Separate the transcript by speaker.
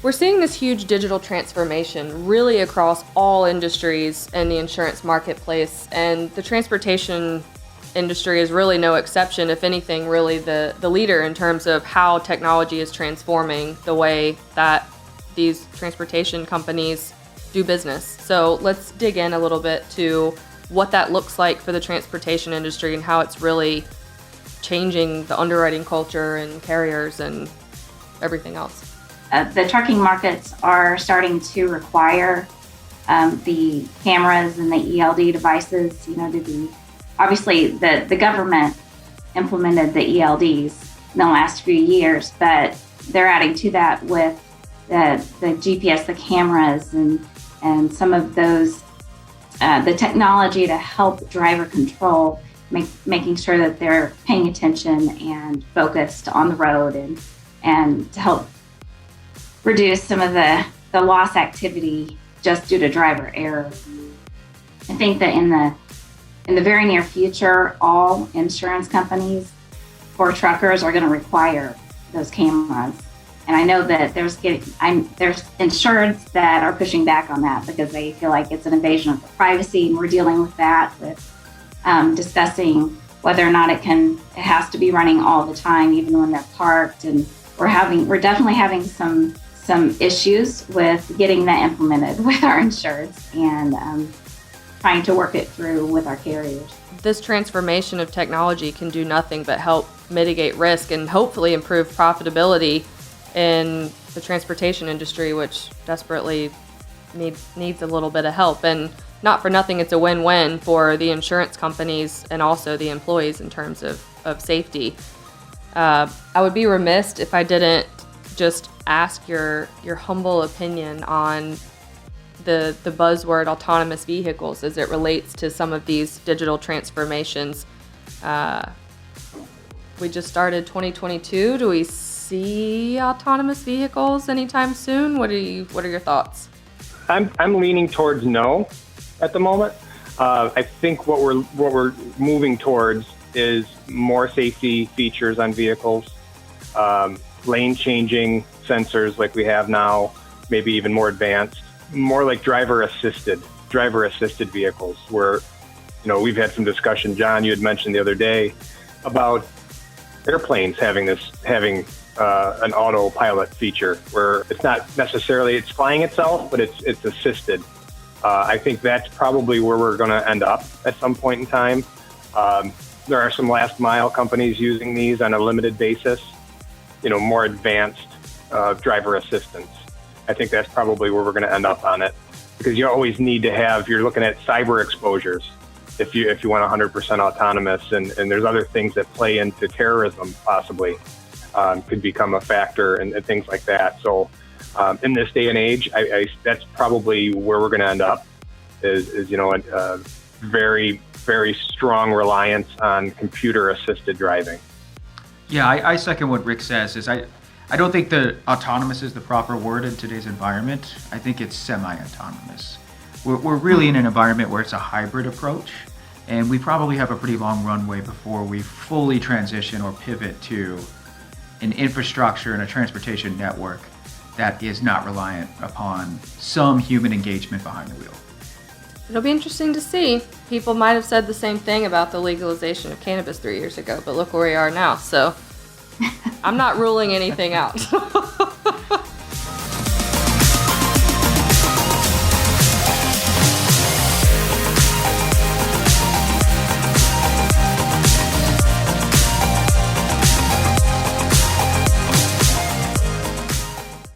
Speaker 1: We're seeing this huge digital transformation really across all industries in the insurance marketplace, and the transportation industry is really no exception. If anything, really the leader in terms of how technology is transforming the way that these transportation companies do business. So let's dig in a little bit to what that looks like for the transportation industry and how it's really changing the underwriting culture and carriers and everything else.
Speaker 2: The trucking markets are starting to require the cameras and the ELD devices, to be, obviously the government implemented the ELDs in the last few years, but they're adding to that with the GPS, the cameras, and some of those, the technology to help driver control, making sure that they're paying attention and focused on the road and to help reduce some of the loss activity just due to driver error. I think that in the very near future, all insurance companies for truckers are going to require those cameras. And I know that there's insureds that are pushing back on that because they feel like it's an invasion of privacy, and we're dealing with that, with discussing whether or not it has to be running all the time, even when they're parked. And we're definitely having some issues with getting that implemented with our insureds and trying to work it through with our carriers.
Speaker 1: This transformation of technology can do nothing but help mitigate risk and hopefully improve profitability in the transportation industry, which desperately needs a little bit of help. And not for nothing, it's a win-win for the insurance companies and also the employees in terms of safety. I would be remiss if I didn't just ask your humble opinion on the buzzword autonomous vehicles as it relates to some of these digital transformations. We just started 2022. Do we see autonomous vehicles anytime soon? What are your thoughts?
Speaker 3: I'm leaning towards no at the moment. I think what we're moving towards is more safety features on vehicles, lane changing sensors like we have now, maybe even more advanced, more like driver assisted vehicles where, we've had some discussion. John, you had mentioned the other day about airplanes having an autopilot feature where it's not necessarily it's flying itself, but it's assisted. I think that's probably where we're going to end up at some point in time. There are some last mile companies using these on a limited basis, more advanced driver assistance. I think that's probably where we're going to end up on it, because you always need to have, you're looking at cyber exposures if you want 100% autonomous, and there's other things that play into terrorism possibly could become a factor and things like that. So in this day and age, that's probably where we're going to end up is a very, very strong reliance on computer assisted driving.
Speaker 4: Yeah, I second what Rick says. I don't think that autonomous is the proper word in today's environment. I think it's semi-autonomous. We're really in an environment where it's a hybrid approach, and we probably have a pretty long runway before we fully transition or pivot to an infrastructure and a transportation network that is not reliant upon some human engagement behind the wheel.
Speaker 1: It'll be interesting to see. People might have said the same thing about the legalization of cannabis 3 years ago, but look where we are now. So I'm not ruling anything out.